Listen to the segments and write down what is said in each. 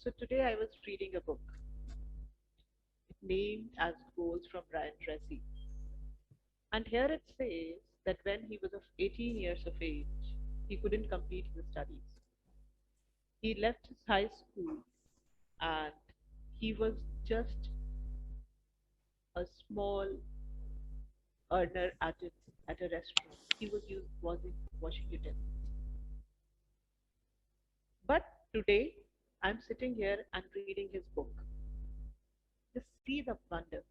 So today I was reading a book named as Goals from Brian Tracy. And here it says that when he was of 18 years of age, he couldn't complete his studies. He left his high school and he was just a small earner at a restaurant. He was washing utensils. But today I'm sitting here and reading his book. Just see the wonder.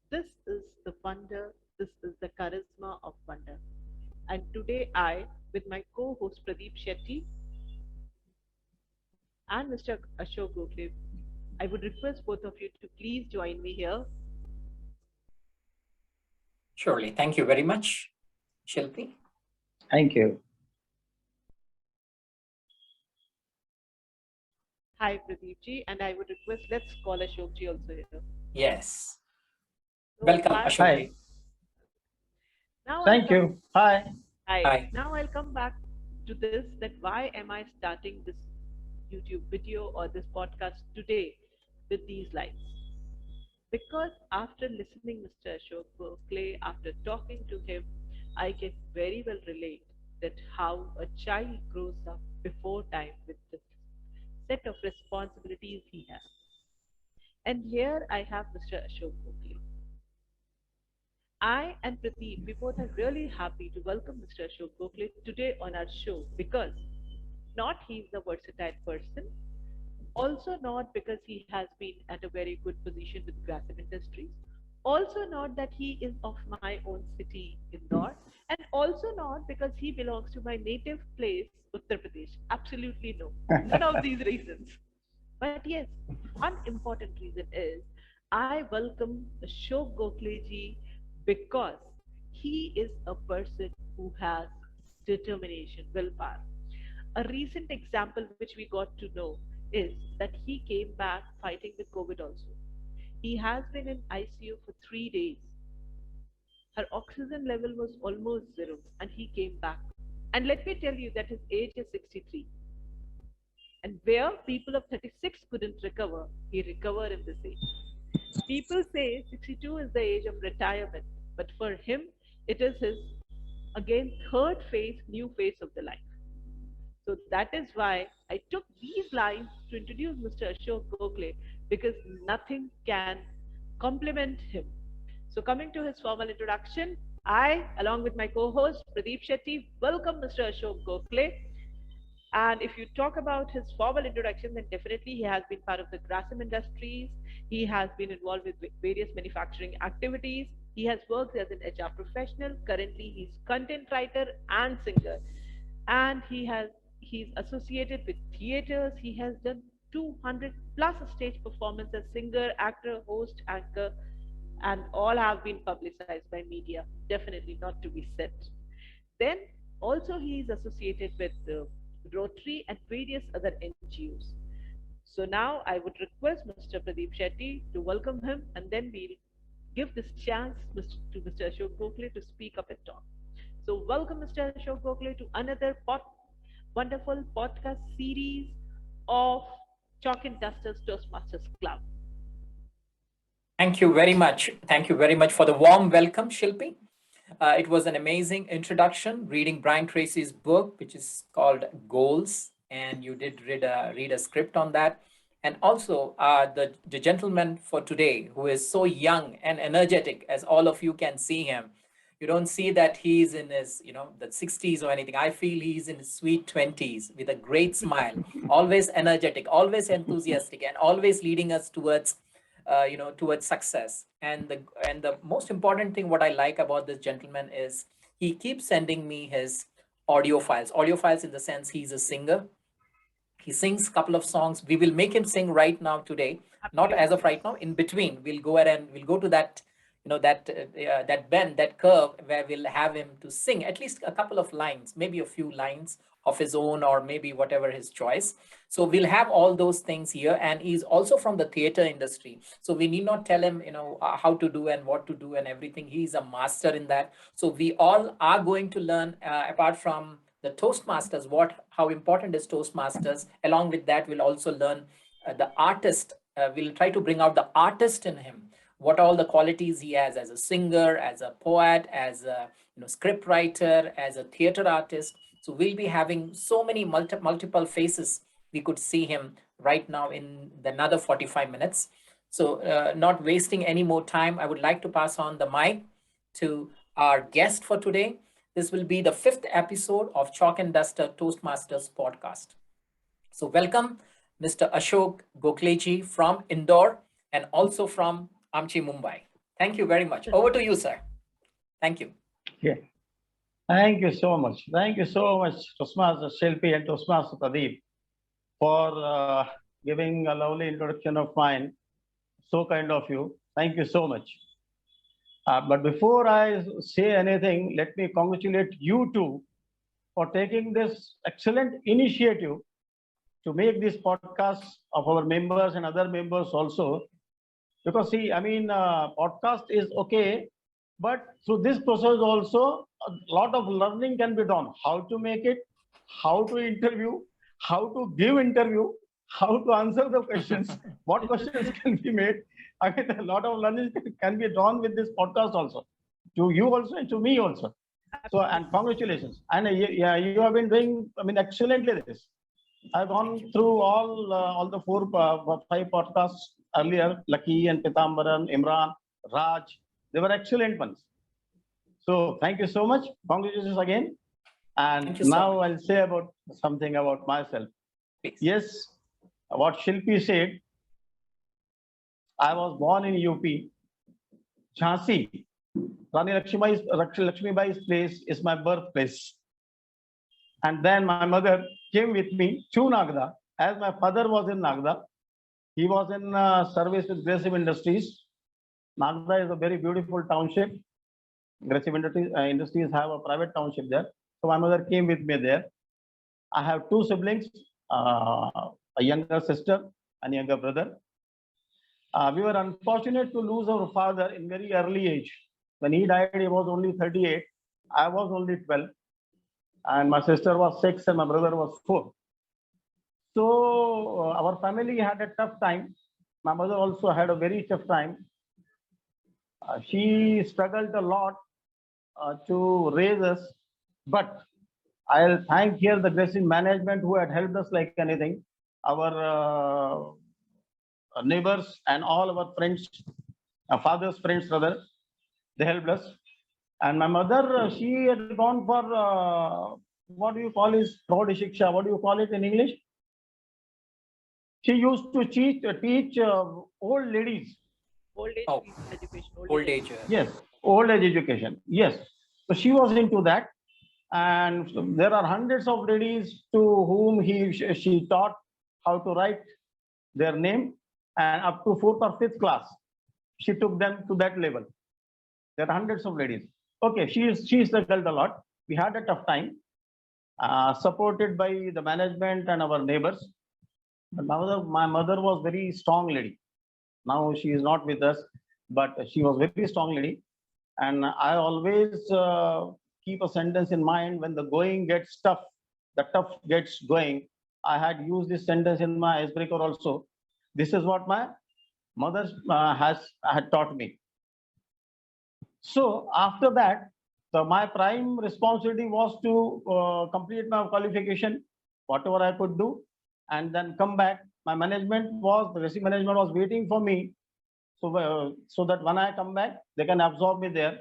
This is the wonder. This is the charisma of wonder. And today I, with my co-host Pradeep Shetty and Mr. Ashok Gokhale, I would request both of you to please join me here. Surely. Thank you very much, Shilpi. Thank you. Hi Pradeep ji, and I would request let's call Ashok ji also here. Yes. So Welcome, why Ashok. Hi. now I'll Thank come you. Hi. hi. Hi. Now I'll come back to this that why am I starting this YouTube video or this podcast today with these lines? Because after listening Mr. Ashok Gokhale, after talking to him, I can very well relate that how a child grows up before time with this set of responsibilities he has. And here I have Mr. Ashok Gokhale. I and Pradeep, we both are really happy to welcome Mr. Ashok Gokhale today on our show because not he is a versatile person, also not because he has been at a very good position with Grasim Industries, also not that he is of my own city, Indore, and also not because he belongs to my native place, Uttar Pradesh. Absolutely no. None of these reasons. But yes, one important reason is I welcome Ashok Gokhale ji because he is a person who has determination, willpower. A recent example which we got to know is that he came back fighting with COVID also. He has been in ICU for 3 days. Her oxygen level was almost zero, and he came back. And let me tell you that his age is 63. And where people of 36 couldn't recover, he recovered in this age. People say 62 is the age of retirement, but for him, it is his, again, third phase, new phase of the life. So that is why I took these lines to introduce Mr. Ashok Gokhale because nothing can complement him. So coming to his formal introduction, I, along with my co-host Pradeep Shetty, welcome Mr. Ashok Gokhale. And if you talk about his formal introduction, then definitely he has been part of the Grasim Industries. He has been involved with various manufacturing activities. He has worked as an HR professional. Currently, he's content writer and singer. And he's associated with theaters. He has done 200 plus stage performance as singer, actor, host, anchor, and all have been publicized by media. Definitely not to be said. Then also he is associated with Rotary and various other NGOs. So now I would request Mr. Pradeep Shetty to welcome him and then we'll give this chance to Mr. Ashok Gokhale to speak up and talk. So welcome Mr. Ashok Gokhale to another wonderful podcast series of Chalk and Dusters Toastmasters Club. Thank you very much. Thank you very much for the warm welcome, Shilpi. It was an amazing introduction reading Brian Tracy's book, which is called Goals. And you did read a script on that. And also the gentleman for today, who is so young and energetic, as all of you can see him. You don't see that he's in his, the 60s or anything. I feel he's in his sweet 20s with a great smile, always energetic, always enthusiastic, and always leading us towards success. And the most important thing what I like about this gentleman is he keeps sending me his audio files in the sense he's a singer. He sings a couple of songs. We will make him sing right now today, not as of Absolutely. right now. In between, we'll go ahead and we'll go to that, that bend, that curve where we'll have him to sing at least a couple of lines, maybe a few lines of his own, or maybe whatever his choice. So we'll have all those things here. And he's also from the theater industry. So we need not tell him, how to do and what to do and everything. He's a master in that. So we all are going to learn, apart from the Toastmasters, how important is Toastmasters. Along with that, we'll also learn the artist. We'll try to bring out the artist in him. What all the qualities he has as a singer, as a poet, as a script writer, as a theater artist. So we'll be having so many multiple faces. We could see him right now in the another 45 minutes. So not wasting any more time, I would like to pass on the mic to our guest for today. This will be the 5th episode of Chalk and Duster Toastmasters podcast. So welcome, Mr. Ashok Gokhale from Indore and also from Amchi, Mumbai. Thank you very much. Over to you, sir. Thank you. Yeah. Thank you so much. Thank you so much, Toastmaster Shilpi and Toastmaster Pradeep, for giving a lovely introduction of mine. So kind of you. Thank you so much. But before I say anything, let me congratulate you two for taking this excellent initiative to make this podcast of our members and other members also. Because see, I mean, podcast is okay, but through this process also, a lot of learning can be done. How to make it, how to interview, how to give interview, how to answer the questions, what questions can be made. I mean, a lot of learning can be done with this podcast also, to you also and to me also. So, and congratulations. And yeah, you have been doing, I mean, excellently this. I've gone through all the 5 podcasts earlier, Lucky and Pitambaran, Imran, Raj. They were excellent ones. So thank you so much. Congratulations again. And now I'll say about something about myself. Please. Yes, what Shilpi said, I was born in UP, Jhansi. Rani Lakshmibai's place is my birthplace. And then my mother came with me to Nagda, as my father was in Nagda. He was in service with Aggressive Industries. Nagda is a very beautiful township. Aggressive Industries have a private township there. So my mother came with me there. I have 2 siblings, a younger sister and younger brother. We were unfortunate to lose our father in very early age. When he died, he was only 38. I was only 12. And my sister was 6 and my brother was 4. So our family had a tough time. My mother also had a very tough time. She struggled a lot to raise us, but I'll thank here the Aggressive management who had helped us like anything. Our neighbors and all our friends, father's friends rather, they helped us. And my mother, she had gone for what do you call is Praud Shiksha? What do you call it in English? She used to teach old ladies. Old age education. Old age. Yes, old age education. Yes. So she was into that. And there are hundreds of ladies to whom she taught how to write their name. And up to 4th or 5th class, she took them to that level. There are hundreds of ladies. Okay, she struggled a lot. We had a tough time, supported by the management and our neighbors. But my mother was very strong lady. Now she is not with us, but she was very strong lady. And I always keep a sentence in mind: when the going gets tough, the tough gets going. I had used this sentence in my icebreaker also. This is what my mother had taught me. So after that, my prime responsibility was to complete my qualification, whatever I could do, and then come back. The recipe management was waiting for me, so that when I come back, they can absorb me there.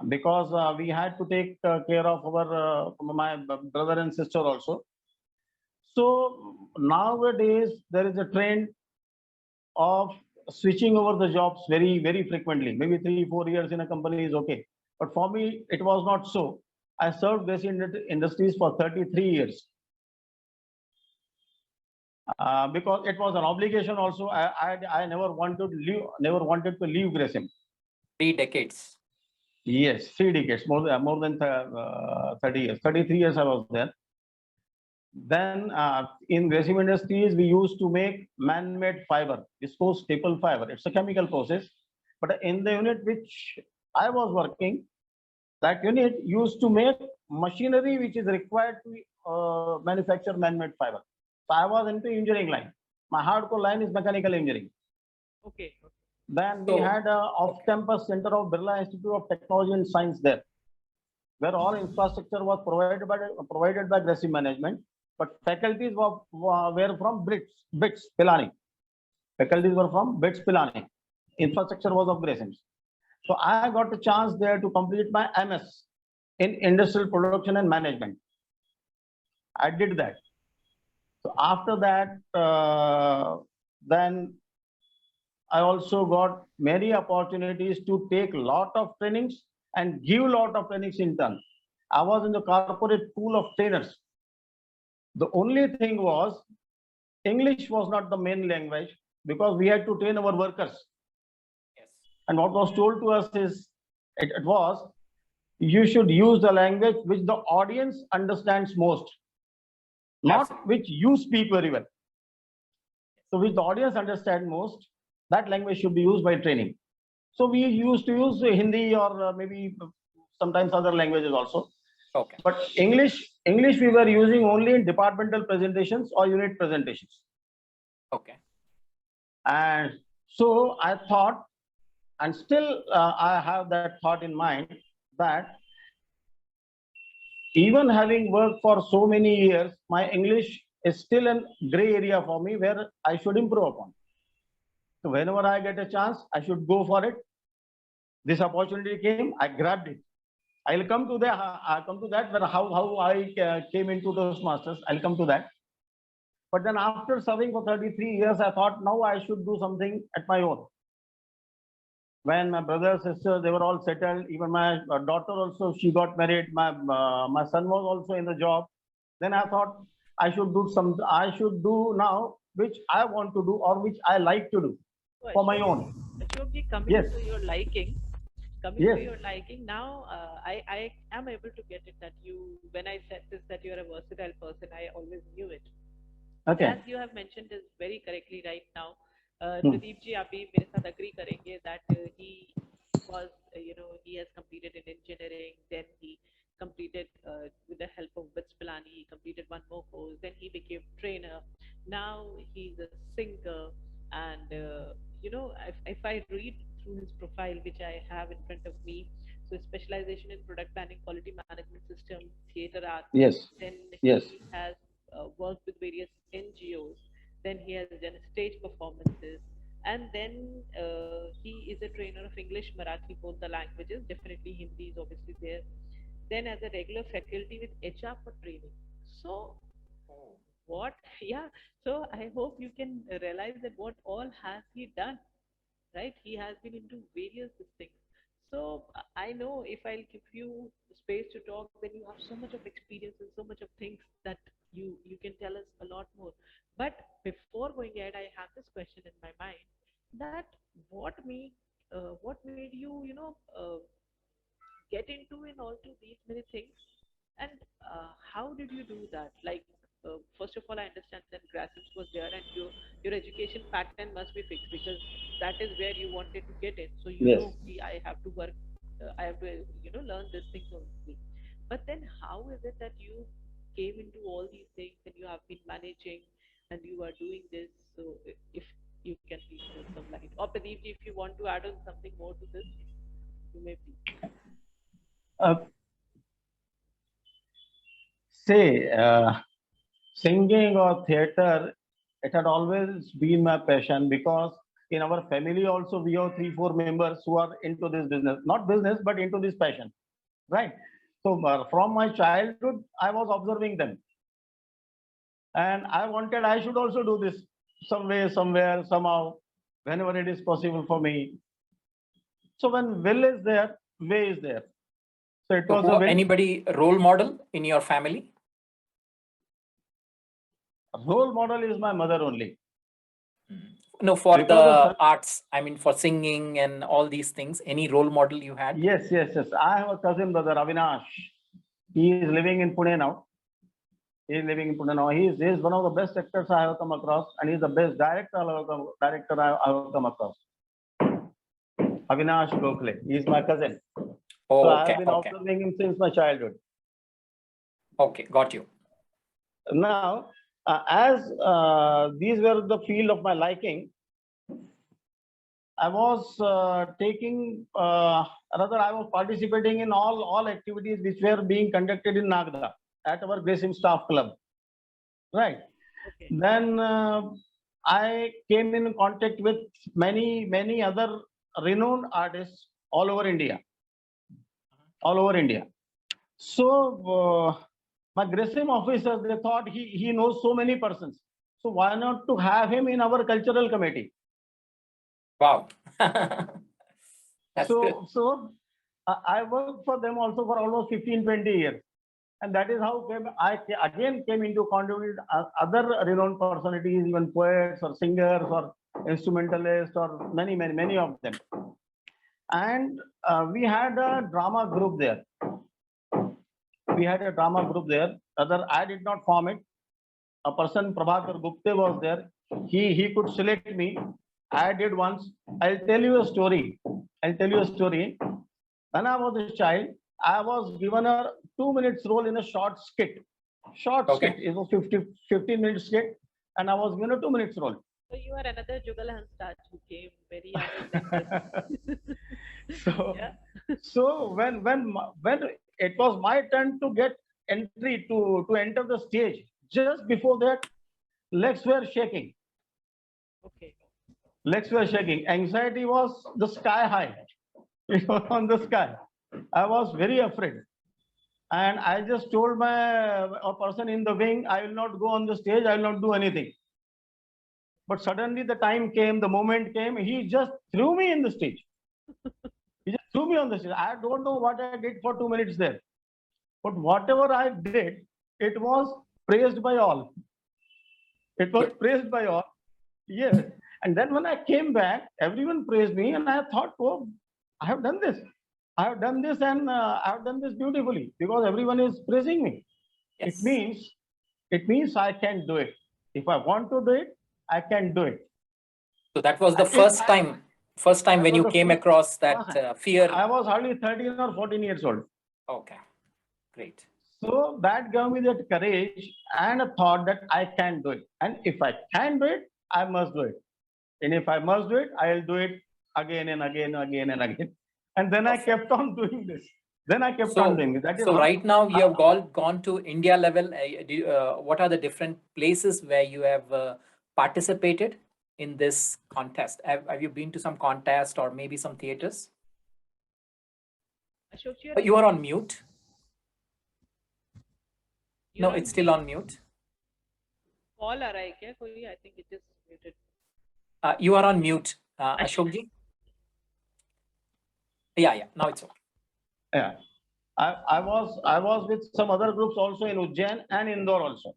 Because we had to take care of my brother and sister also. So nowadays there is a trend of switching over the jobs very, very frequently. Maybe 3-4 years in a company is okay. But for me, it was not so. I served this industries for 33 years. Because it was an obligation also. I never wanted to leave Grasim. 3 decades. Yes, 3 decades, more than 30 years. 33 years I was there. Then in Grasim Industries, we used to make man-made fiber, viscose staple fiber. It's a chemical process. But in the unit which I was working, that unit used to make machinery which is required to manufacture man-made fiber. So I was into engineering line. My hardcore line is mechanical engineering. Okay. Then we had a off-campus center of Birla Institute of Technology and Science there, where all infrastructure was provided by Gracie Management, but faculties were from BITS Pilani. Faculties were from BITS Pilani. Infrastructure was of Gracie. So I got a chance there to complete my MS in Industrial Production and Management. I did that. So after that, then I also got many opportunities to take lot of trainings and give lot of trainings in turn. I was in the corporate pool of trainers. The only thing was English was not the main language because we had to train our workers. Yes. And what was told to us is, it was, you should use the language which the audience understands most, not Absolutely. which you speak very well. So which the audience understands most, that language should be used by training. So we used to use Hindi or maybe sometimes other languages also. Okay. But English we were using only in departmental presentations or unit presentations. Okay. And so I thought, and still I have that thought in mind, that even having worked for so many years, my English is still a gray area for me where I should improve upon. So whenever I get a chance, I should go for it. This opportunity came, I grabbed it. I'll come to that. How I came into Toastmasters. I'll come to that. But then after serving for 33 years, I thought now I should do something at my own. When my brother, sister, they were all settled. Even my daughter also, she got married. My son was also in the job. Then I thought I should do now which I want to do or which I like to do for my own. Ashokji, coming Yes. to your liking, Yes. to your liking, now I am able to get it that you, when I said this, that you're a versatile person, I always knew it. Okay. As you have mentioned is very correctly right now. Pradeep ji, आप भी मेरे साथ agree करेंगे that he was, he has completed in engineering, then he completed with the help of BITS Pilani, he completed one more course, then he became trainer. Now he's a singer, and if I read through his profile, which I have in front of me, so specialization in product planning, quality management system, theater art. Yes. Then Yes. he has worked with various NGOs. Then he has done stage performances, and then he is a trainer of English, Marathi, both the languages. Definitely Hindi is obviously there. Then as a regular faculty with HR for training. So what? Yeah. So I hope you can realize that what all has he done, right? He has been into various things. So I know if I'll give you space to talk, then you have so much of experience and so much of things that you can tell us a lot more. But before going ahead, I have this question in my mind that what made you get into and all to these many things, and how did you do that? Like, first of all, I understand that grassroots was there, and your education pattern must be fixed because that is where you wanted to get in. So Yes. I have to work, I have to learn these things only. But then, how is it that you came into all these things and you have been managing and you are doing this? So if you can please throw some light, or Pradeep, if you want to add on something more to this, you may please. Say, singing or theater, it had always been my passion because in our family also we have 3-4 members who are into this business, not business, but into this passion, right? So from my childhood, I was observing them. And I wanted, I should also do this some way, somewhere, somehow, whenever it is possible for me. So when will is there, way is there. So it So was a will. anybody role model in your family? Role model is my mother only. No, for Because the arts, I mean, for singing and all these things, any role model you had? Yes. I have a cousin brother, Avinash. He is living in Pune now. He is one of the best actors I have come across, and he is the best director I have come across. Avinash Gokhale. He is my cousin. So I have been observing him since my childhood. Okay, got you. Now, as these were the field of my liking, I was I was participating in all activities which were being conducted in Nagda at our Grasim Staff Club. Right. Okay. Then I came in contact with many other renowned artists all over India. All over India. So my Grasim officers, they thought he knows so many persons. So why not to have him in our cultural committee? Wow. That's good. So I worked for them also for almost 15-20 years. And that is how I again came into contact with other renowned personalities, even poets or singers or instrumentalists or many of them. And we had a drama group there. Rather, I did not form it. A person, Prabhakar Gupte, was there. He could select me. I did once. I'll tell you a story. When I was a child, I was given a 2 minutes role in a short skit. Skit. It was 15-minute skit, and I was given a 2 minutes role. So you are another Jugal Hansraj who came very young in the So when it was my turn to get entry to enter the stage, just before that, legs were shaking. Okay. Legs were shaking. Anxiety was the sky high. It was on the sky. I was very afraid. And I just told a person in the wing, I will not go on the stage, I will not do anything. But suddenly the time came, the moment came, he just threw me in the stage. He just threw me on the stage. I don't know what I did for 2 minutes there. But whatever I did, it was praised by all. It was praised by all. Yes. And then when I came back, everyone praised me, and I thought, oh, I have done this. I have done this, and I have done this beautifully because everyone is praising me. Yes. It means I can do it. If I want to do it, I can do it. So that was the first time when you came across that fear. I was hardly 13 or 14 years old. Okay, great. So that gave me that courage and a thought that I can do it. And if I can do it, I must do it. And if I must do it, I'll do it again and again and again and again. And then I kept on doing this. So right now you have gone to India level. What are the different places where you have participated in this contest? Have you been to some contest or maybe some theaters? Ashok, you are on mute. No, it's still on mute. Call aa raha hai kya koi? I think it is muted. You are on mute, Ashok ji. Yeah. Now it's okay. Yeah, I was with some other groups also in Ujjain and Indore also.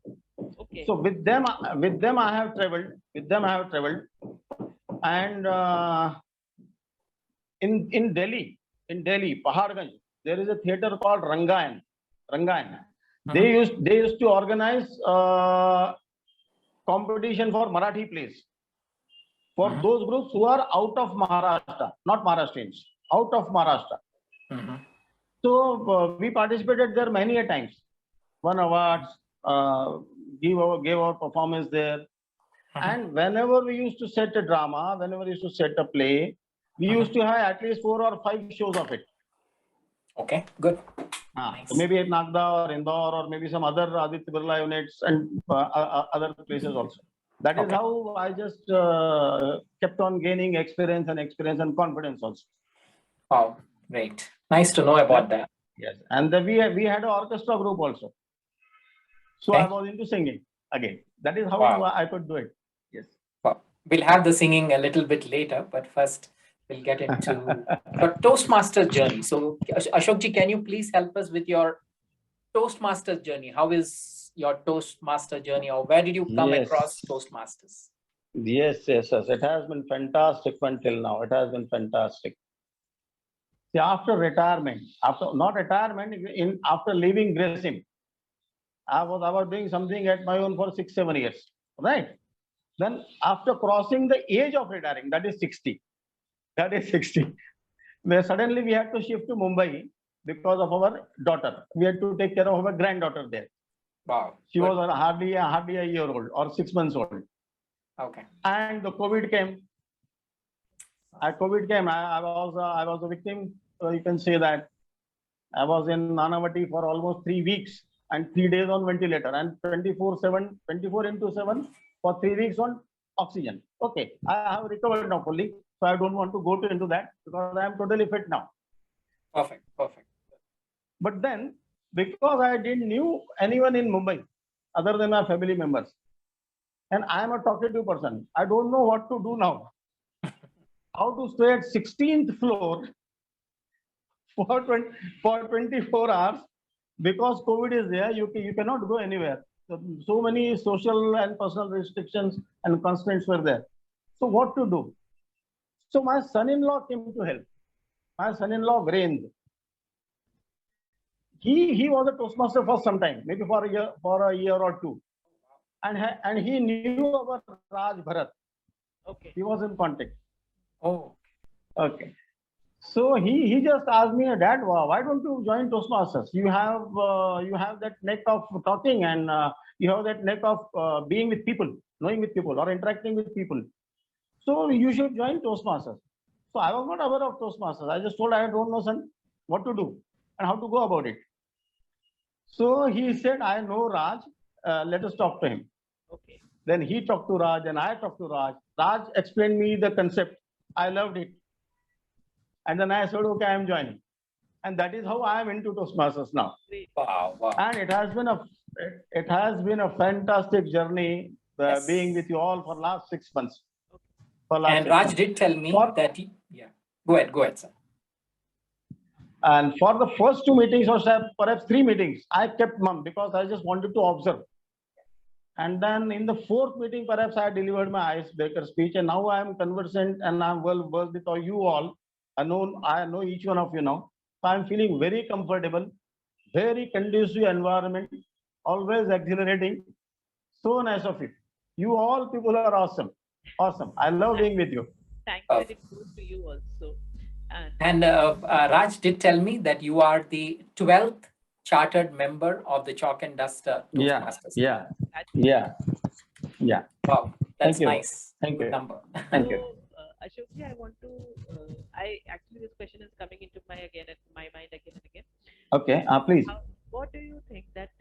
Okay. So with them I have traveled. And in Delhi, Paharganj, there is a theater called Rangayan. They used to organize competition for Marathi plays for those groups who are out of Maharashtra, not Maharashtrians, out of Maharashtra. So we participated there many a times, won awards, gave our performance there. And whenever we used to set a drama, whenever we used to set a play, we used to have at least 4 or 5 shows of it. Okay, good. Nice. So maybe at Nagda or Indore or maybe some other Aditya Birla units and other places also. That is how I just kept on gaining experience and confidence also. Wow, great. Nice to know about that. Yes, and then we had an orchestra group also. So I was into singing again. That is how I could do it. Yes. Well, we'll have the singing a little bit later, but first we'll get into your Toastmaster journey. So Ashok ji, can you please help us with your Toastmaster journey? How is your Toastmaster journey, or where did you come across Toastmasters? Yes. It has been fantastic until now. It has been fantastic. See, after retirement, after leaving Grasim, I was doing something at my own for 6-7 years, right? Then after crossing the age of retiring, that is 60, where suddenly we had to shift to Mumbai because of our daughter. We had to take care of our granddaughter there. Wow. She Good. was hardly a year old or 6 months old. Okay. And the COVID came. COVID came. I was a victim. You can say that I was in Nanavati for almost 3 weeks and 3 days on ventilator and 24/7, 24 into 7 for 3 weeks on oxygen. Okay, I have recovered now fully, so I don't want to go into that because I am totally fit now. Perfect. Perfect. But then, because I didn't knew anyone in Mumbai other than my family members, and I am a talkative person, I don't know what to do now. How to stay at 16th floor for 24 hours because COVID is there. You cannot go anywhere. So many social and personal restrictions and constraints were there. So what to do? So my son-in-law came to help. My son-in-law Virendra. He was a Toastmaster for some time, maybe for a year or two, and he knew our Raj Bharat. Okay. He was in contact. Oh. Okay. So he just asked me, Dad, why don't you join Toastmasters? You have that knack of talking and you have that knack of being with people, knowing with people or interacting with people. So you should join Toastmasters. So I was not aware of Toastmasters. I just told I don't know, son, what to do and how to go about it. So he said, I know Raj. Let us talk to him. Okay. Then he talked to Raj and I talked to Raj. Raj explained me the concept. I loved it. And then I said, okay, I am joining. And that is how I am into Toastmasters now. Great. Wow. Wow. And it has been a fantastic journey Yes. being with you all for last 6 months. And Raj did tell me that yeah. Go ahead, sir. And for the first 2 meetings or perhaps 3 meetings, I kept mum because I just wanted to observe. And then in the 4th meeting, perhaps I delivered my icebreaker speech, and now I am conversant and I'm well versed with you all. I know each one of you now. So I'm feeling very comfortable, very conducive environment, always exhilarating. So nice of you. You all people are awesome. Awesome. I love being with you. Thank you, and it goes to you also. And Raj did tell me that you are the 12th chartered member of the Chalk and Duster Toastmasters. Yeah. Wow, that's Thank you. nice. Thank Good you. number. Thank you. So, Ashokji, I want to. Actually, this question is coming into my mind again and again. Okay. Please. What do you think that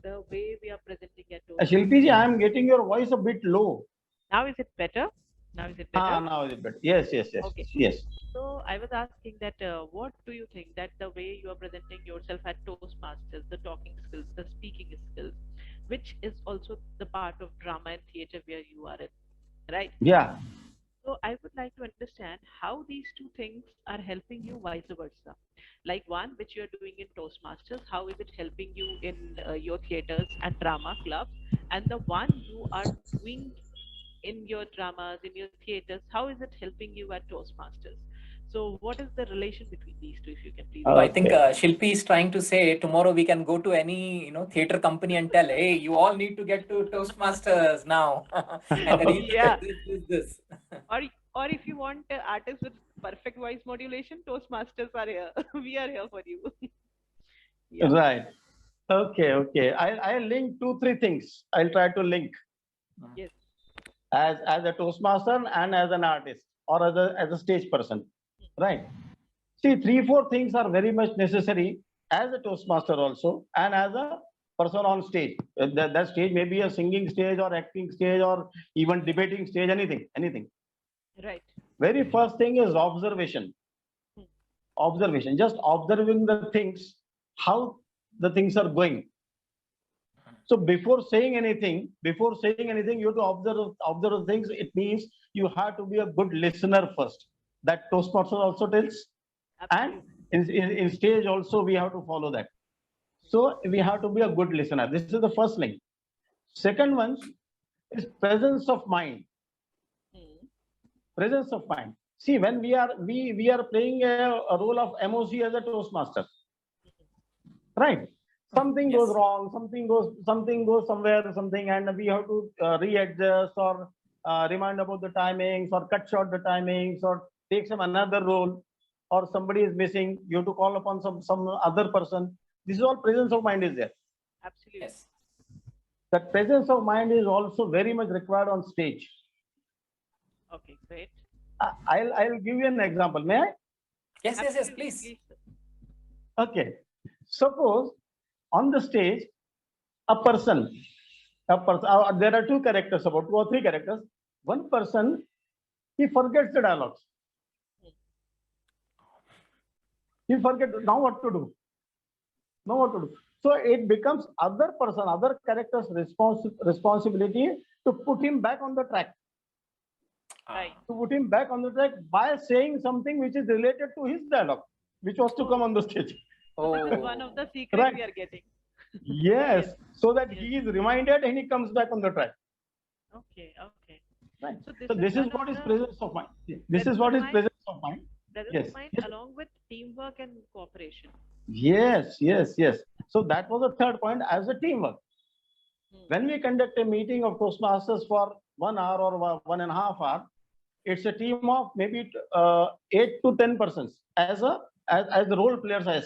the way we are presenting at Shilpi ji, I am getting your voice a bit low. Now is it better? Now is it better? Now is it better? Yes. Okay. Yes. So I was asking that what do you think that the way you are presenting yourself at Toastmasters, the talking skills, the speaking skills, which is also the part of drama and theater where you are in, right? Yeah. So I would like to understand how these two things are helping you vice versa. Like one, which you are doing in Toastmasters, how is it helping you in your theaters and drama clubs? And the one you are doing in your dramas, in your theaters, how is it helping you at Toastmasters? So what is the relation between these two, if you can please? So I think Shilpi is trying to say tomorrow we can go to any theater company and tell, hey, you all need to get to Toastmasters now. And the reason Yeah. is this. Or if you want artists with perfect voice modulation, Toastmasters are here. We are here for you. Yeah. Right. Okay. I'll link 2-3 things. I'll try to link Yes. as a Toastmaster and as an artist or as a stage person. Right. See, 3-4 things are very much necessary as a Toastmaster also and as a person on stage. That stage may be a singing stage or acting stage or even debating stage, anything. Right. Very first thing is observation. Observation, just observing the things, how the things are going. So before saying anything, you have to observe things. It means you have to be a good listener first. That Toastmaster also tells. Absolutely. And in stage also we have to follow that. So we have to be a good listener. This is the first link. Second one is presence of mind. Presence of mind. See, when we are playing a role of MOC as a Toastmaster, right? Something goes wrong, something goes somewhere, and we have to readjust or remind about the timings or cut short the timings or take some another role, or somebody is missing, you have to call upon some other person. This is all presence of mind is there. Absolutely. Yes. That presence of mind is also very much required on stage. Okay, great. I'll give you an example. May I? Yes, Absolutely, please. please, sir. Okay. Suppose on the stage, a person, there are two characters, about 2 or 3 characters. One person, he forgets the dialogues. He forgets now what to do. Now what to do. So it becomes other person, other character's responsibility to put him back on the track. Right. To put him back on the track by saying something which is related to his dialogue, which was to come on the stage. So this is one of the secrets Right. we are getting. Yes, so that Yes. he is reminded and he comes back on the track. Okay, okay. Right. So So this is one what of is the presence of mind. This is what is presence of mind. presence Yes. of mind along with teamwork and cooperation. Yes, yes, yes. So that was the third point as a teamwork. Hmm. When we conduct a meeting of Toastmasters for 1 hour or 1.5 hours, it's a team of maybe 8 to 10 persons. As the role players, I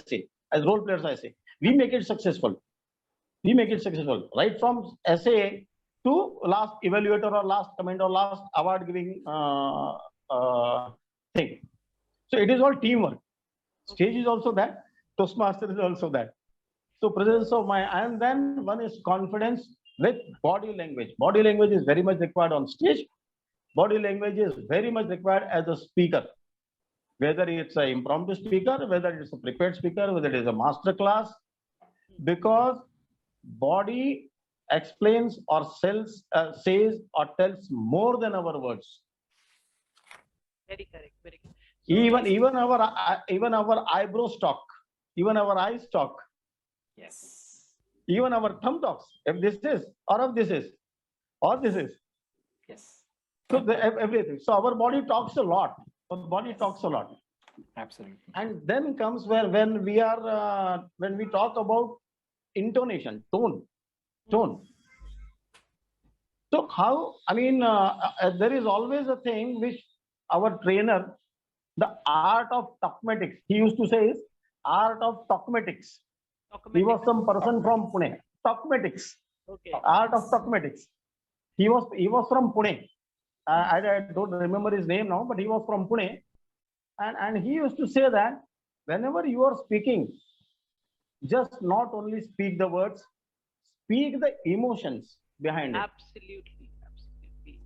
say, we make it successful. We make it successful right from essay to last evaluator or last comment or last award giving thing. So it is all teamwork. Stage is also that. Toastmaster is also that. So presence of mind, and then one is confidence with body language. Body language is very much required on stage. Body language is very much required as a speaker. Whether it's an impromptu speaker, whether it's a prepared speaker, whether it is a master class, because body explains or says or tells more than our words. Very correct, very correct. So, Even our eyebrows talk, even our eyes talk, Yes. even our thumb talks. If this is, or if this is, or this is. Yes. So everything. So our body talks a lot. Our body talks a lot. Absolutely. And then comes where when we talk about intonation, tone. So how, there is always a thing which our trainer, the art of talkmatics, he used to say is art of talkmatics. He was some person from Pune. Talkmatics. okay. Art of talkmatics. He was from Pune. I don't remember his name now, but he was from Pune. And he used to say that whenever you are speaking, just not only speak the words, speak the emotions behind it. Absolutely, absolutely.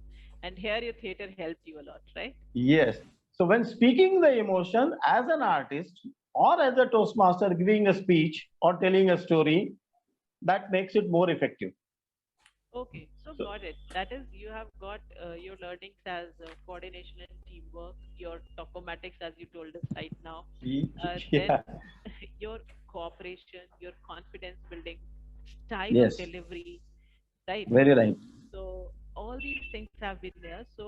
And here your theater helped you a lot, right? Yes. So when speaking the emotion as an artist or as a Toastmaster giving a speech or telling a story, that makes it more effective. Okay, so got it. That is, you have got your learnings as coordination and teamwork, your tocomatics, as you told us right now. Then Yeah. your cooperation, your confidence building, style of Yes. delivery, right? Very right. So all these things have been there. So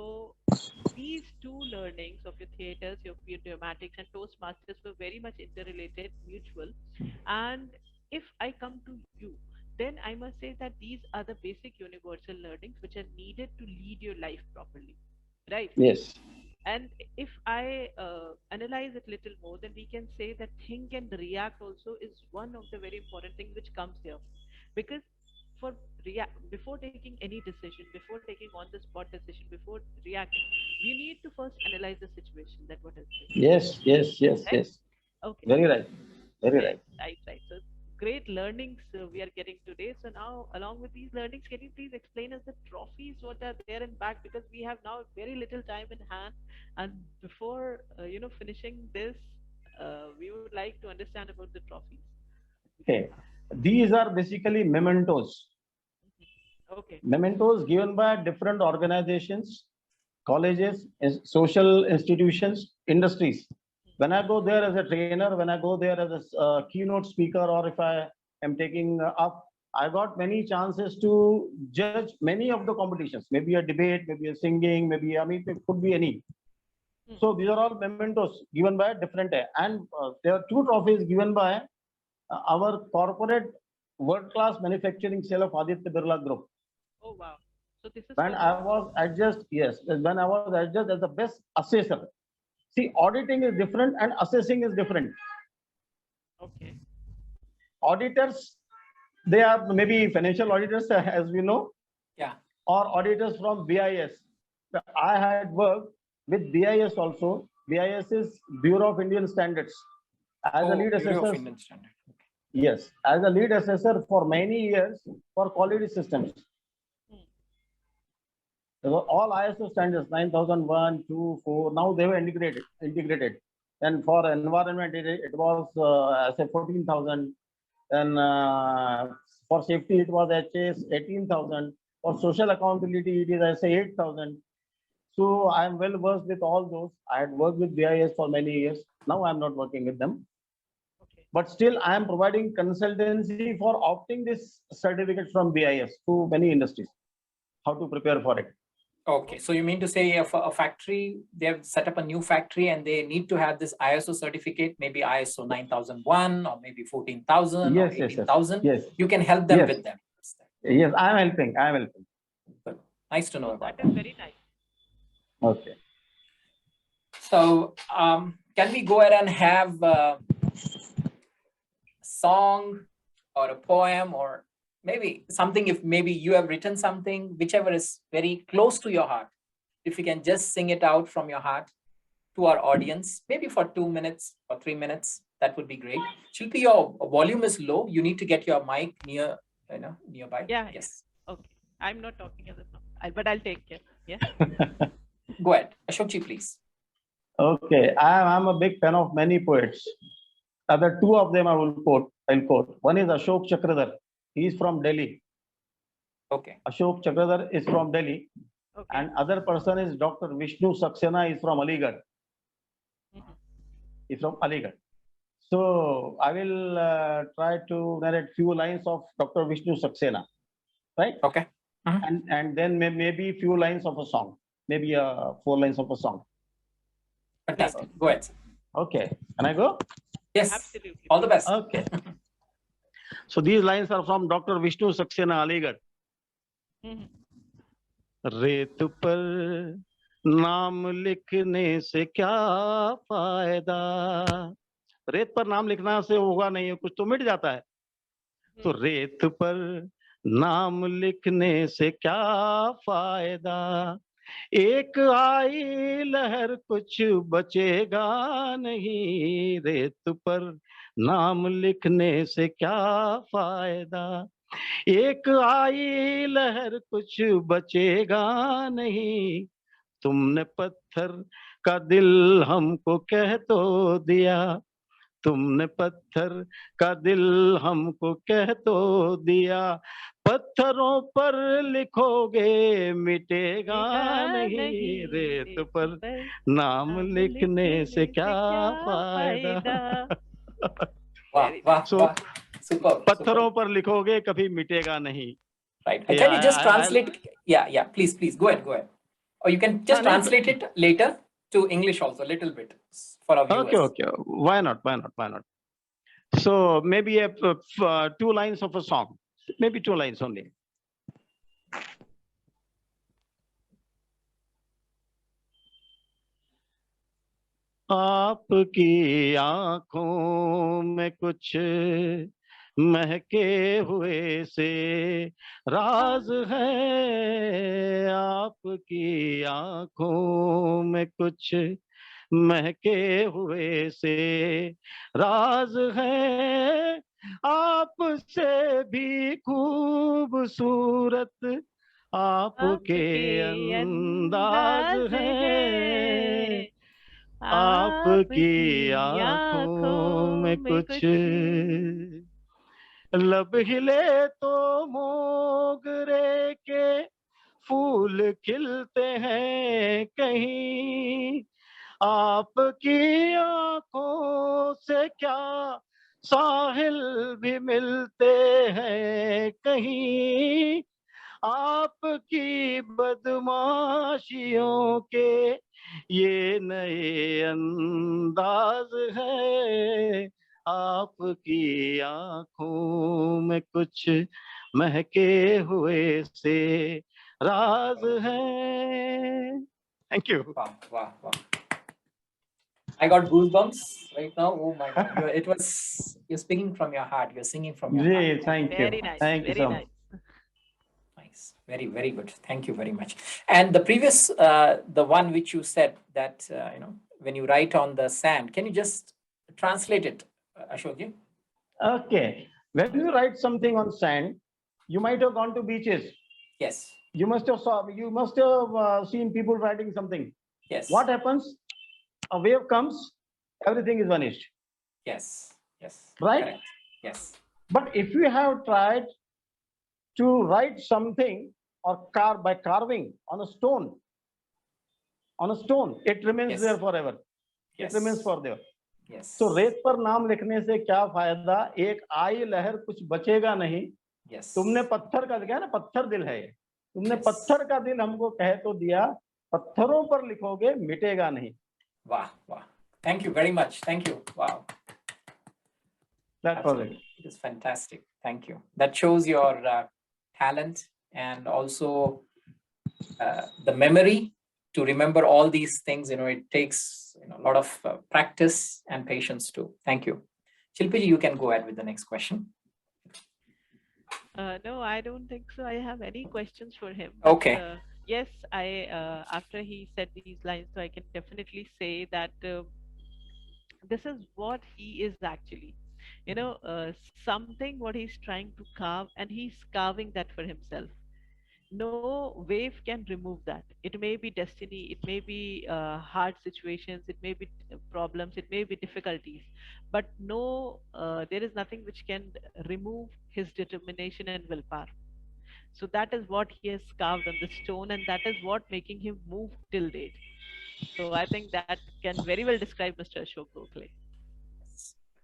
these two learnings of your theaters, your dramatics and Toastmasters were very much interrelated, mutual. And if I come to you, then I must say that these are the basic universal learnings which are needed to lead your life properly, right? Yes. And if I analyze it little more, then we can say that think and react also is one of the very important things which comes here, because for before taking any decision, before taking on the spot decision, before reacting, we need to first analyze the situation. That what is it, Yes. Yes. Yes. right? Yes. Okay. Very right. Very Right, right. right, right. So great learnings we are getting today. So now, along with these learnings, can you please explain us the trophies, what are there in back? Because we have now very little time in hand, and before finishing this, we would like to understand about the trophies. Okay. These are basically mementos. Okay. Mementos given by different organizations, colleges, social institutions, industries. When I go there as a trainer, when I go there as a keynote speaker, or if I am taking up, I got many chances to judge many of the competitions. Maybe a debate, maybe a singing, maybe it could be any. So these are all mementos given by different, and there are 2 trophies given by our corporate world-class manufacturing cell of Aditya Birla Group. Oh wow. So this is When for I was adjudged, yes, when I was adjudged as the best assessor. See, auditing is different and assessing is different. okay. Auditors They are maybe financial auditors, as we know, Yeah. or auditors from BIS. I had worked with BIS also. BIS is Bureau of Indian Standards. As a lead Bureau of assessor, Indian Standard. Okay. yes, as a lead assessor for many years for quality systems. All ISO standards 9001, 2, 4. Now they were integrated. And for environment, it was I say 14,000. Then for safety, it was HS 18,000. For social accountability, it is I say 8,000. So I am well versed with all those. I had worked with BIS for many years. Now I am not working with them. Okay. But still, I am providing consultancy for opting this certificate from BIS to many industries. How to prepare for it. Okay, so you mean to say if a factory, they have set up a new factory and they need to have this ISO certificate, maybe ISO 9001 or maybe 14,000 or Yes, 18,000, yes. you can help them Yes. with them. Yes, I am helping. I am helping. Good. Nice to know about That is very nice. Okay. So can we go ahead and have a song or a poem or maybe something, if maybe you have written something, whichever is very close to your heart, if you can just sing it out from your heart to our audience, maybe for 2 minutes or 3 minutes, that would be great. Shilpi, your volume is low. You need to get your mic nearby. Yeah. Yes. Yeah. Okay. I'm not talking as of now, but I'll take care. Yeah. Go ahead. Ashokji, please. Okay. I'm a big fan of many poets. Other two of them I will quote. I'll quote. One is Ashok Chakradhar. He is from Delhi. Okay. Ashok Chakradhar is from Delhi. Okay. And other person is Dr. Vishnu Saxena is from Aligarh. He's from Aligarh. So I will try to narrate few lines of Dr. Vishnu Saxena, right? Okay. And then maybe few lines of a song, maybe 4 lines of a song. Fantastic. Go ahead. Okay. Can I go? Yes. Absolutely. All the best. Okay. So these lines are from Dr. Vishnu Saxena, Aligarh. रेत पर नाम लिखने से क्या फायदा, रेत पर नाम लिखना से होगा नहीं है, कुछ तो मिट जाता है. तो रेत पर नाम लिखने से क्या फायदा, एक आई लहर कुछ बचेगा नहीं, रेत पर नाम लिखने से क्या फायदा, एक आई लहर कुछ बचेगा नहीं, तुमने पत्थर का दिल हमको कह तो दिया, तुमने पत्थर का दिल हमको कह तो दिया, पत्थरों पर लिखोगे मिटेगा नहीं, रेत पर नाम लिखने से क्या फायदा. वाह वाह वाह, superb. पत्थरों पर लिखोगे कभी मिटेगा नहीं. Right. Can you just translate? Yeah. Please go ahead. Or you can just translate it later to English also, a little bit for our viewers. Okay. Why not? So maybe 2 lines of a song, maybe 2 lines only. आपकी आंखों में कुछ महके हुए से राज है, आपकी आंखों में कुछ महके हुए से राज है, आपसे भी खूबसूरत आपके अंदाज है, आपकी आंखों में कुछ, लब हिले तो मोगरे के फूल खिलते हैं कहीं, आपकी आंखों से क्या साहिल भी मिलते हैं कहीं, आपकी बदमाशियों के ये नए अंदाज है, आपकी आंखों में कुछ महके हुए से राज है. Thank you. Wow. I got goosebumps right now. Oh my God. You're speaking from your heart. You're singing from your heart. Gee, thank you. Very nice. Thank you Very so nice. much. Nice. Very, very good. Thank you very much. And the previous, the one which you said that, when you write on the sand, can you just translate it, Ashokji? Okay. When you write something on sand, you might have gone to beaches. Yes. You must have seen people writing something. Yes. What happens? A wave comes, everything is vanished. Yes. Yes. Right? Correct. Yes. But if you have tried to write something or by carving on a stone, it remains Yes. there forever. Yes. It remains forever. Yes. तो रेत पर नाम लिखने से क्या फायदा, एक आई लहर कुछ बचेगा नहीं. Yes. तुमने पत्थर का क्या ना, पत्थर दिल है, तुमने Yes. पत्थर का दिल हमको कह तो दिया, पत्थरों पर लिखोगे मिटेगा नहीं. Wow, wow. Thank you very much. Thank you. Wow. That was it. It is fantastic. Thank you. That shows your talent and also the memory to remember all these things. It takes a lot of practice and patience too. Thank you. Shilpiji, you can go ahead with the next question. No, I don't think so. I have any questions for him. Okay. Yes, after he said these lines, so I can definitely say that this is what he is actually. Something what he's trying to carve, and he's carving that for himself. No wave can remove that. It may be destiny, it may be hard situations, it may be problems, it may be difficulties, but no, there is nothing which can remove his determination and willpower. So that is what he has carved on the stone, and that is what making him move till date. So I think that can very well describe Mr. Ashok Gokhale.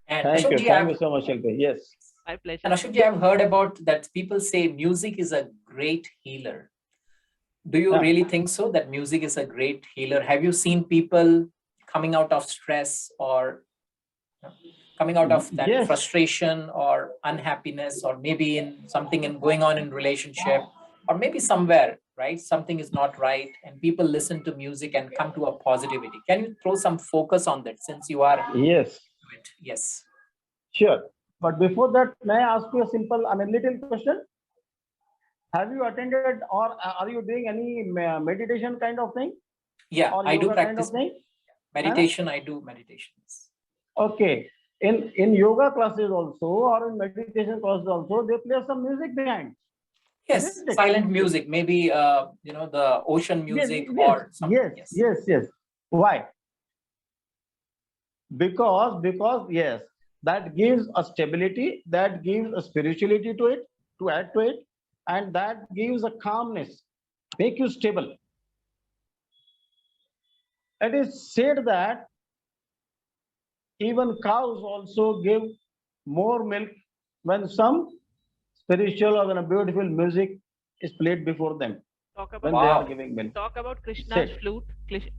And Thank you. Ashokji, Thank you so much, Shilpi. Yes. My pleasure. And Ashokji, I've heard about that people say music is a great healer. Do you really think so, that music is a great healer? Have you seen people coming out of stress or coming out of that frustration or unhappiness, or maybe in something going on in relationship, or maybe somewhere, right? Something is not right, and people listen to music and come to a positivity. Can you throw some focus on that, since you are? Yes. Yes. Sure. But before that, may I ask you a simple, little question? Have you attended or are you doing any meditation kind of thing? Yeah, or I do practice kind of thing? meditation. I do meditations. Okay. In yoga classes also, or in meditation classes also, they play some music behind. Yes, silent music, maybe the ocean music, yes, or something. Yes. Why? Because yes, that gives a stability, that gives a spirituality to it, to add to it, and that gives a calmness, make you stable. It is said that even cows also give more milk when some spiritual or beautiful music is played before them. Talk about when they are giving milk. Talk about Krishna's flute.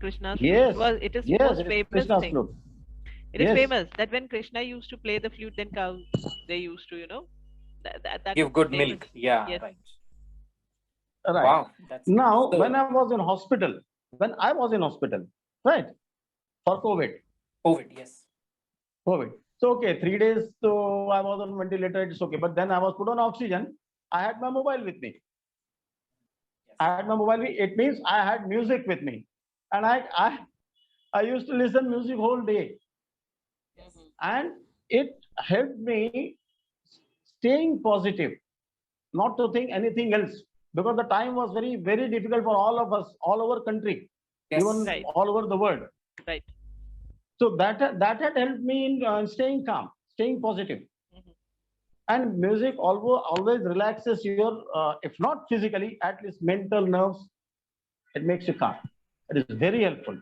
Krishna's yes, flute. It is yes, most famous Krishna's thing. flute. It is famous that when Krishna used to play the flute, then cows, they used to, that give good famous. milk. Yeah, yes. right. Wow. That's now, when I was in hospital, right, for COVID. Yes. COVID. So, okay, 3 days, so I was on ventilator, it's okay. But then I was put on oxygen. I had my mobile with me. It means I had music with me. And I used to listen music whole day. And it helped me staying positive, not to think anything else. Because the time was very, very difficult for all of us, all over country, even all over the world. Right. So that had helped me in staying calm, staying positive. And music always relaxes your, if not physically, at least mental nerves. It makes you calm. It is very helpful.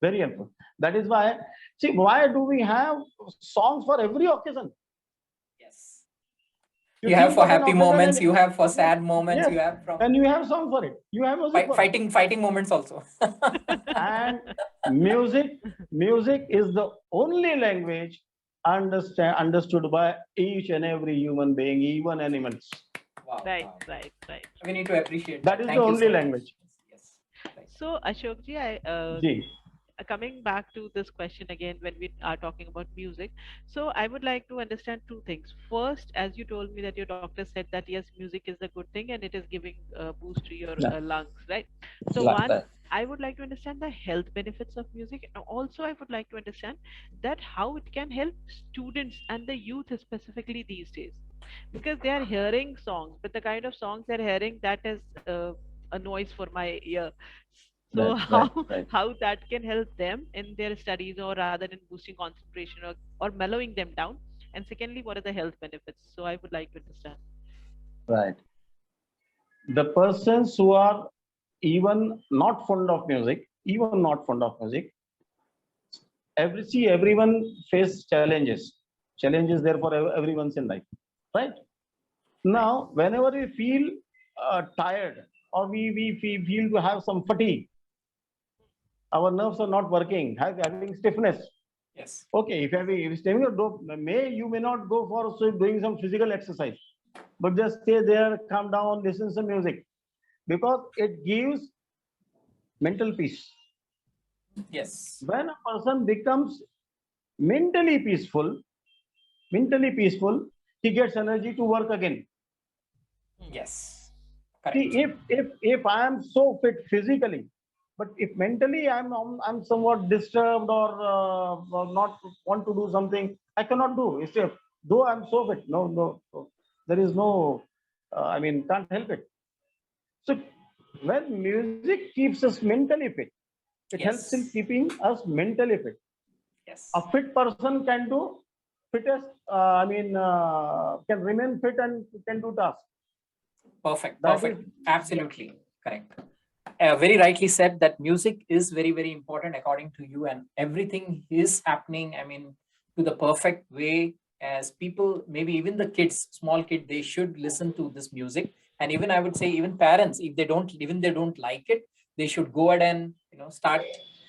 Very helpful. That is why, see, why do we have songs for every occasion? Yes. You have for happy moments, you have for sad moments, you have from. And you have song for it. You have music fighting moments also. And music is the only language understood by each and every human being, even animals. Wow. Right. We need to appreciate that. That is the only language. Yes. So Ashokji, coming back to this question again when we are talking about music, so I would like to understand two things. First, as you told me that your doctor said that yes, music is a good thing and it is giving a boost to your Yeah. lungs, right? So Right, one, right. I would like to understand the health benefits of music, and also I would like to understand that how it can help students and the youth specifically these days, because they are hearing songs, but the kind of songs they're hearing, that is a noise for my ear. So Right, right, right. how that can help them in their studies, or rather in boosting concentration, or mellowing them down. And secondly, what are the health benefits? So I would like to understand. Right. The persons who are even not fond of music, even not fond of music, everyone face challenges. Challenges there for everyone's in life, right? Right. Now, whenever we feel tired, or we feel to have some fatigue, our nerves are not working, having stiffness. Yes. Okay, if you're staying, you may not go for doing some physical exercise, but just stay there, calm down, listen to some music, because it gives mental peace. Yes. When a person becomes mentally peaceful, mentally peaceful, he gets energy to work again. Yes. See, Correct. if I am so fit physically, but if mentally I'm somewhat disturbed, or not want to do something, I cannot do. It's a, though I'm so fit, no, there is no. Can't help it. So when music keeps us mentally fit, it helps in Yes. keeping us mentally fit. A Yes. fit person can do fittest. Can remain fit and can do tasks. Perfect. That is, Perfect. yeah. Absolutely correct. Very rightly said that music is very, very important according to you, and everything is happening, I mean, to the perfect way. As people, maybe even the kids, small kid, they should listen to this music. And even I would say, even parents, if they don't, even they don't like it, they should go ahead and start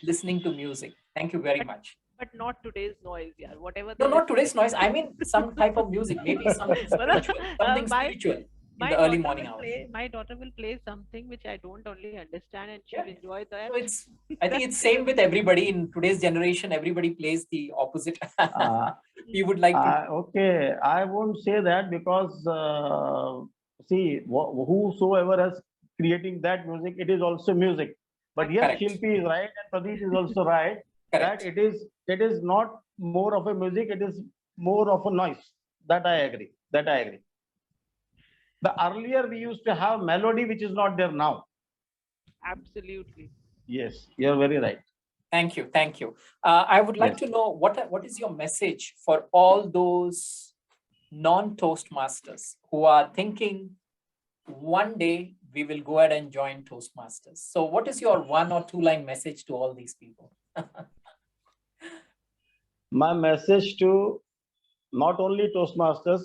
listening to music. Thank you very but much. but not today's noise, yeah, whatever No, they not listen. today's noise. I mean, some type of music, maybe something Well, spiritual, something my spiritual in my the early daughter morning will hours. play my daughter will play something which I don't only understand, and she'll Yeah. enjoy that. So it's, I think That it's is, same with everybody in today's generation. Everybody plays the opposite. Uh, We would like to. okay, I won't say that, because see, whosoever has creating that music, it is also music. But yes, Correct. Shilpi is right and Pradeep is also right, that Correct. it is not more of a music, it is more of a noise. That I agree. That I agree. The earlier we used to have melody, which is not there now. absolutely. Yes, you're very right. Thank you. Thank you. I would like Yes. to know what is your message for all those non-Toastmasters who are thinking one day we will go ahead and join Toastmasters. So what is your 1 or 2 line message to all these people? My message to not only Toastmasters,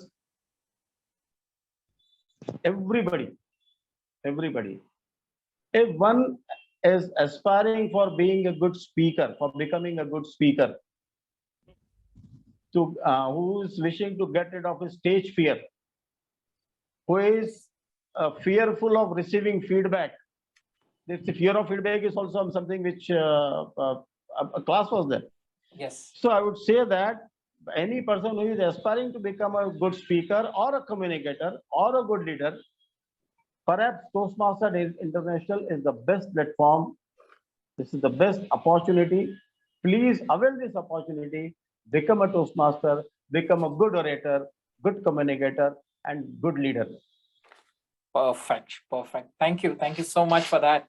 everybody, everybody. If one is aspiring for being a good speaker, for becoming a good speaker, who is wishing to get rid of his stage fear, who is fearful of receiving feedback. This fear of feedback is also something which a class was there. Yes. So I would say that any person who is aspiring to become a good speaker or a communicator or a good leader, perhaps Toastmaster International is the best platform. This is the best opportunity. Please avail this opportunity. Become a Toastmaster, become a good orator, good communicator, and good leader. Perfect. Perfect. Thank you. Thank you so much for that.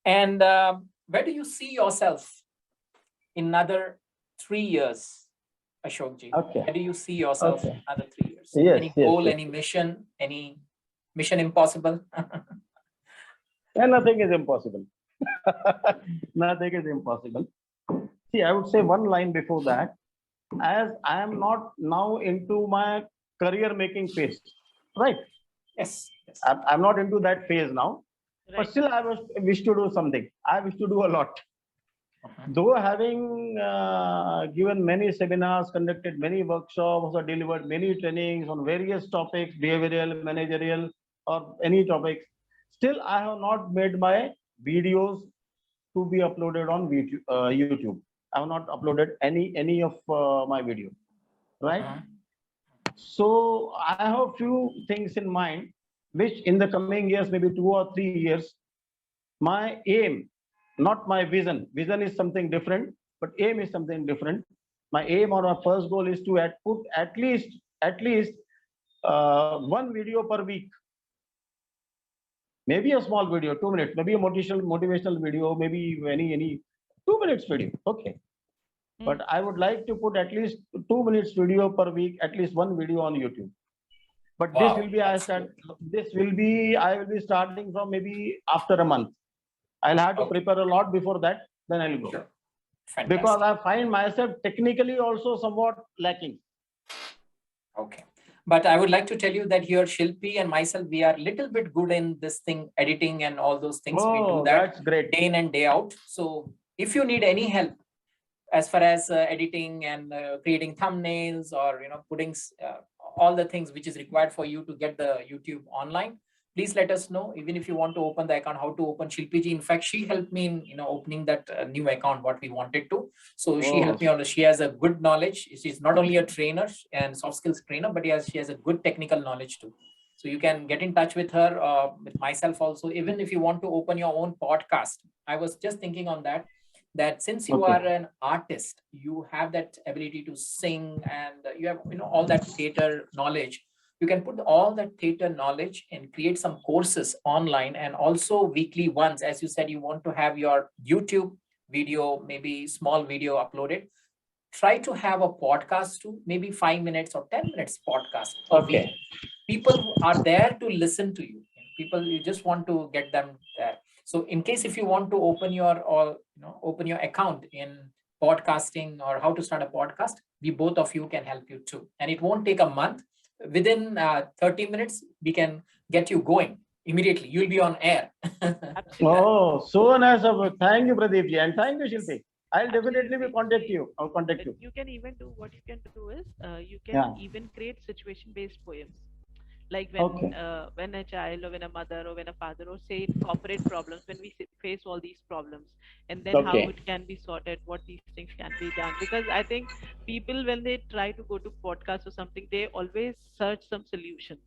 And where do you see yourself in another 3 years, Ashokji? Okay. Where do you see yourself in Okay. another 3 years? Yes, Any yes, goal, yes. any mission, any mission impossible? And nothing is impossible. Nothing is impossible. See, I would say one line before that, as I am not now into my career making phase, right? Yes. Yes. I'm not into that phase now, but Right. still wish to do something. I wish to do a lot. Though having given many seminars, conducted many workshops, or delivered many trainings on various topics, behavioral, managerial, or any topics, still I have not made my videos to be uploaded on YouTube. I have not uploaded any of my video, right? So I have few things in mind, which in the coming years, maybe 2 or 3 years, my aim, not my vision. Vision is something different, but aim is something different. My aim or my first goal is to put at least one video per week. Maybe a small video, 2 minutes, maybe a motivational video, maybe any 2 minutes video. Okay. But I would like to put at least 2 minutes video per week, at least one video on YouTube. But Wow, this will be I will be starting from maybe after a month. I'll have to prepare a lot before that, then I'll go. Sure. Because I find myself technically also somewhat lacking. Okay. But I would like to tell you that here, Shilpi and myself, we are a little bit good in this thing, editing and all those things. We do that That's great. day in and day out. So if you need any help as far as editing and creating thumbnails or putting all the things which is required for you to get the YouTube online, please let us know. Even if you want to open the account, how to open. Shilpi ji, in fact, she helped me in opening that new account what we wanted to. So she helped me on. She has a good knowledge. She's not only a trainer and soft skills trainer, but she has a good technical knowledge too. So you can get in touch with her, with myself also. Even if you want to open your own podcast, I was just thinking on that since you are an artist, you have that ability to sing and you have all that theater knowledge. You can put all that theater knowledge and create some courses online, and also weekly ones. As you said, you want to have your YouTube video, maybe small video uploaded. Try to have a podcast too, maybe 5 minutes or 10 minutes podcast per week. People are there to listen to you. People, you just want to get them there. So in case if you want to open your account in podcasting or how to start a podcast, we both of you can help you too. And it won't take a month. Within 30 minutes, we can get you going immediately. You'll be on air. So nice of you. Thank you, Pradeep ji, and thank you, Shilpi. I'll definitely contact you. I'll contact you. You can even do what you can do is you can even create situation-based poems. Like when a child or when a mother or when a father or say corporate problems, when we face all these problems, and then how it can be sorted, what these things can be done. Because I think people, when they try to go to podcasts or something, they always search some solution,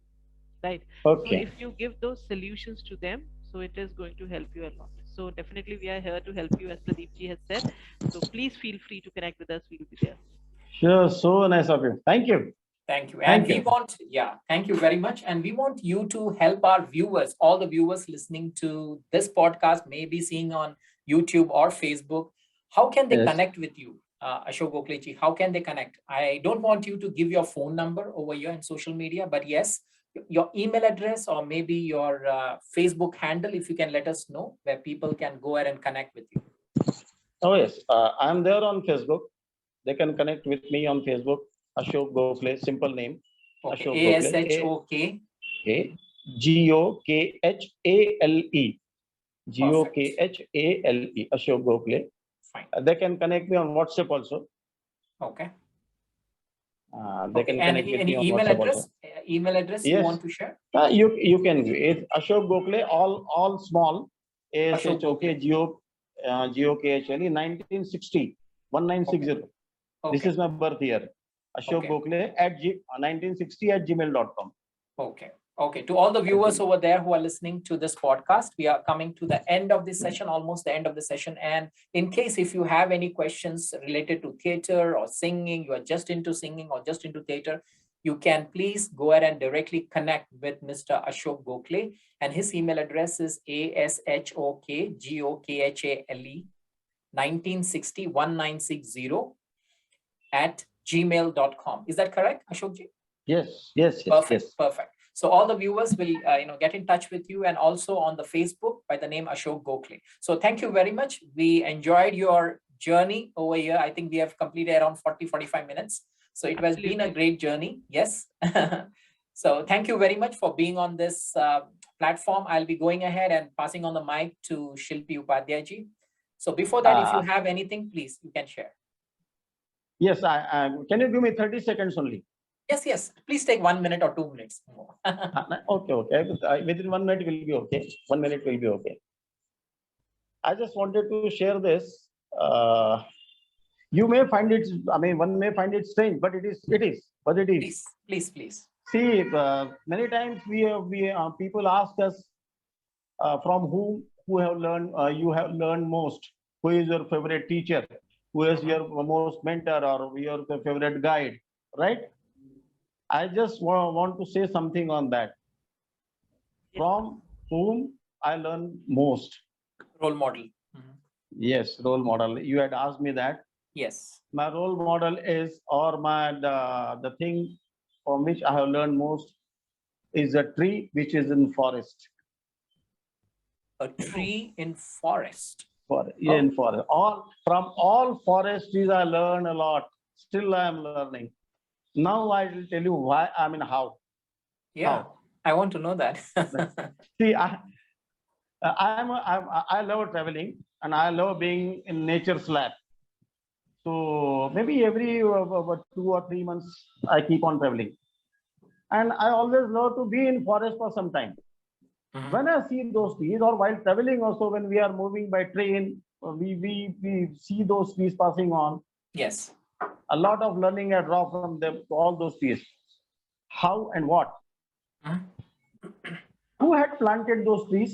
right? So if you give those solutions to them, so it is going to help you a lot. So definitely we are here to help you, as Pradeep ji has said. So please feel free to connect with us. We'll be there. Sure. So nice of you. Thank you. Thank you. And thank you very much. And we want you to help our viewers, all the viewers listening to this podcast, maybe seeing on YouTube or Facebook. How can they connect with you, Ashok Gokhale ji? How can they connect? I don't want you to give your phone number over here in social media, but yes, your email address or maybe your Facebook handle, if you can let us know, where people can go ahead and connect with you. Oh, yes. I'm there on Facebook. They can connect with me on Facebook. Ashok Gokhale, simple name. Okay. Ashok Gokhale. Gokhale. Gokhale. Ashok Gokhale. Fine. They can connect me on WhatsApp also. Okay. They can connect with me on email WhatsApp address? also. Email address you want to share? You can. It's Ashok Gokhale, all small. Ashok Gokhale. Gokhale 1960 1960. This is my birth year. Ashok Gokhale at 1960 at gmail.com. Okay. To all the viewers over there who are listening to this podcast, we are coming to the end of this session, almost the end of the session. And in case if you have any questions related to theater or singing, you are just into singing or just into theater, you can please go ahead and directly connect with Mr. Ashok Gokhale. And his email address is ashokgokhale 1960 at gmail.com. Is that correct, Ashokji? Yes. Perfect. So all the viewers will get in touch with you, and also on the Facebook by the name Ashok Gokhale. So thank you very much. We enjoyed your journey over here. I think we have completed around 40-45 minutes. So it has been a great journey. Yes. So thank you very much for being on this platform. I'll be going ahead and passing on the mic to Shilpi Upadhyay ji. So before that, if you have anything, please, you can share. Yes, can you give me 30 seconds only? Yes. Please take 1 minute or 2 minutes more. Okay. Within 1 minute will be okay. 1 minute will be okay. I just wanted to share this. Uh, you may find it, I mean, one may find it strange, but but it is. Please, please, please. See, many times people ask us from whom who have learned you have learned most, who is your favorite teacher, who is your most mentor or your favorite guide, right? I just want to say something on that. Yes. From whom I learn most. Role model. Mhm. Yes, role model. You had asked me that. Yes. My role model is, or the thing from which I have learned most is a tree which is in forest. A tree in forest. In forest. All forest trees I learn a lot. Still I am learning. Now I will tell you why. I mean how. Yeah, How? I want to know that. See, I love traveling and I love being in nature's lab. So maybe every 2 or 3 months I keep on traveling, and I always love to be in forest for some time. Mhm. When I see those trees, or while traveling also, when we are moving by train, we see those trees passing on. Yes. A lot of learning I draw from them, all those trees. How and what? Mhm. Who had planted those trees?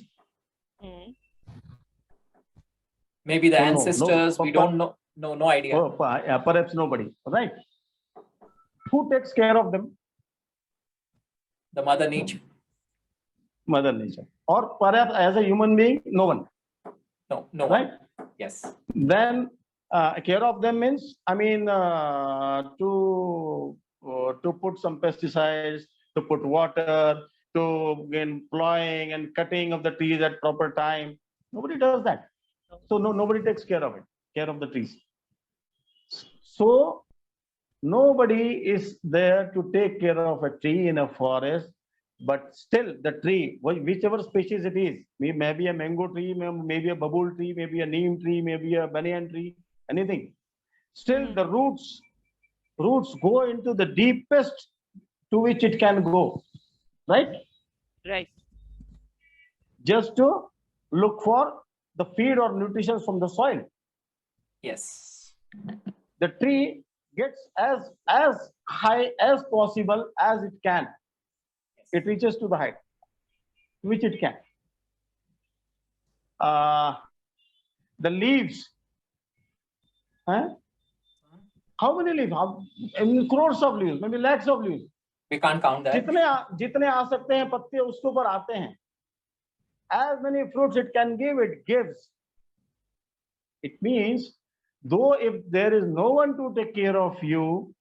Mm. Maybe the Oh, no, ancestors, we don't know. No, no idea. perhaps nobody, right? Who takes care of them? The mother nature. Mother Nature. Or perhaps as a human being, no one, No, no right? one. Yes. Then care of them means, I mean, to put some pesticides, to put water, to gain plowing and cutting of the trees at proper time. Nobody does that. So nobody takes care of it, care of the trees. So nobody is there to take care of a tree in a forest, but still the tree, whichever species it is, maybe a mango tree, maybe a bubble tree, maybe a neem tree, maybe a banyan tree, anything. Still the roots go into the deepest to which it can go, right? Right. Just to look for the feed or nutrition from the soil. Yes. The tree gets as high as possible as it can. It reaches to the height which it can. Uh, the leaves, huh? How many leaves? I mean, crores of leaves, maybe lakhs of leaves. We can't count that. जितने आ सकते हैं पत्ते उसके ऊपर आते हैं. As many fruits it can give, it gives. It means, though if there is no one to take care of you,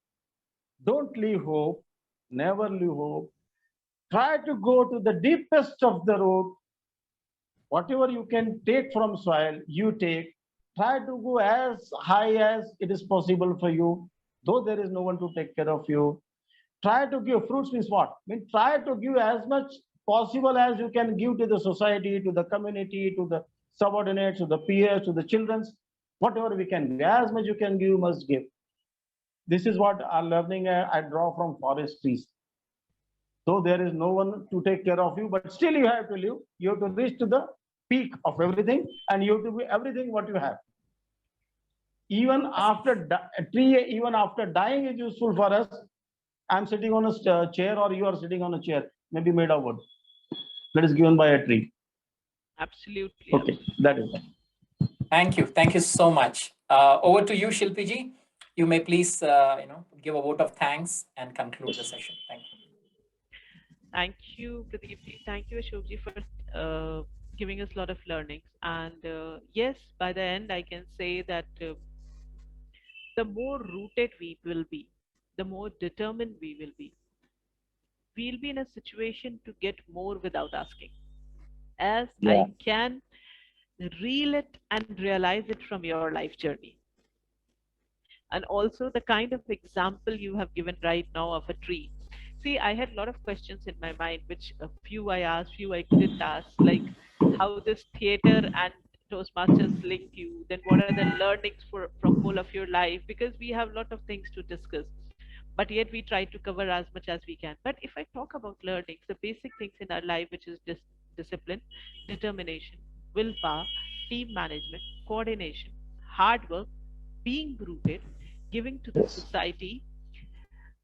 don't leave hope, never leave hope. Try to go to the deepest of the root. Whatever you can take from soil, you take. Try to go as high as it is possible for you, though there is no one to take care of you. Try to give. Fruits means what? I mean, try to give as much possible as you can give to the society, to the community, to the subordinates, to the peers, to the children. Whatever we can give, as much you can give, you must give. This is what our learning I draw from forest trees. So there is no one to take care of you, but still you have to live. You have to reach to the peak of everything, and you have to be everything what you have. Even after a tree, even after dying, is useful for us. I'm sitting on a chair, or you are sitting on a chair, maybe made of wood. That is given by a tree. Absolutely. Okay, that is it. Thank you. Thank you so much. Over to you, Shilpiji. You may please, give a vote of thanks and conclude the session. Thank you. Thank you, Pradeepji. Thank you, Ashokji, for giving us a lot of learnings. And yes, by the end, I can say that the more rooted we will be, the more determined we will be. We'll be in a situation to get more without asking. As Yeah. I can reel it and realize it from your life journey. And also the kind of example you have given right now of a tree. See, I had a lot of questions in my mind, which a few I asked, few I couldn't ask, like how this theater and Toastmasters link you, then what are the learnings from whole of your life, because we have a lot of things to discuss, but yet we try to cover as much as we can. But if I talk about learnings, the basic things in our life, which is discipline, determination, willpower, team management, coordination, hard work, being rooted, giving to the Yes. society,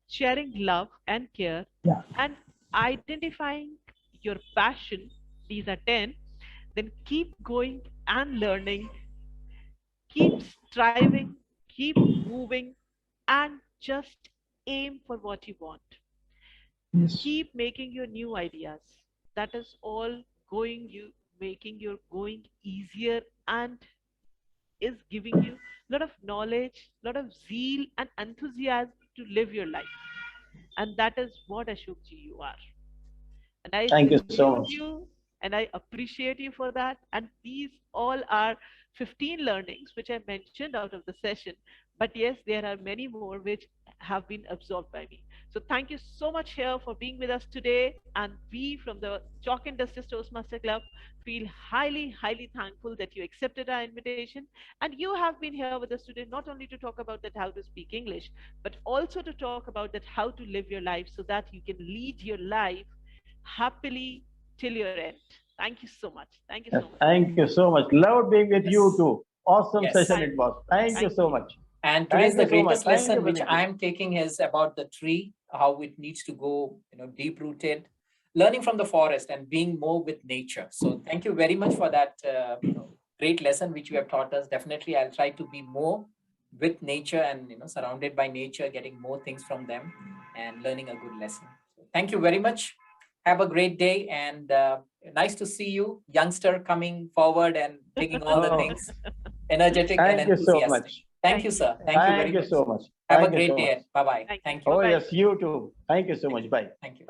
sharing love and care, Yeah. and identifying your passion. These are 10. Then keep going and learning, keep striving, keep moving, and just aim for what you want. Yes. Keep making your new ideas. That is all going you making your going easier and is giving you a lot of knowledge, a lot of zeal and enthusiasm to live your life. And that is what Ashokji you are. And I Thank you so salute much. you and I appreciate you for that. And these all are 15 learnings which I mentioned out of the session. But yes, there are many more which have been absorbed by me. So thank you so much here for being with us today. And we from the Chalk and Justice Toastmaster Club feel highly, highly thankful that you accepted our invitation. And you have been here with us today not only to talk about that how to speak English, but also to talk about that how to live your life so that you can lead your life happily till your end. Thank you so much. Thank you Yes. so much. Thank you so much. Loved being with you Yes. too. Awesome Yes. session Thank it you. was. Thank you Thank so you. much. And today's Thank the you so much. greatest Thank you, lesson which Vinity. I'm taking is about the tree, how it needs to go, deep rooted, learning from the forest and being more with nature. So thank you very much for that, great lesson which you have taught us. Definitely, I'll try to be more with nature and surrounded by nature, getting more things from them and learning a good lesson. So thank you very much. Have a great day and nice to see you, youngster, coming forward and taking all the Oh, things energetic and thank you so enthusiastic. much. Thank you, Thank you. sir. Thank you Thank very Thank you you. much. so much. Have a Thank you great so much. day. Bye bye. Thank you. Thank you. Oh, Bye bye. yes, you too. Thank you so Thank much. you. Bye. Thank you.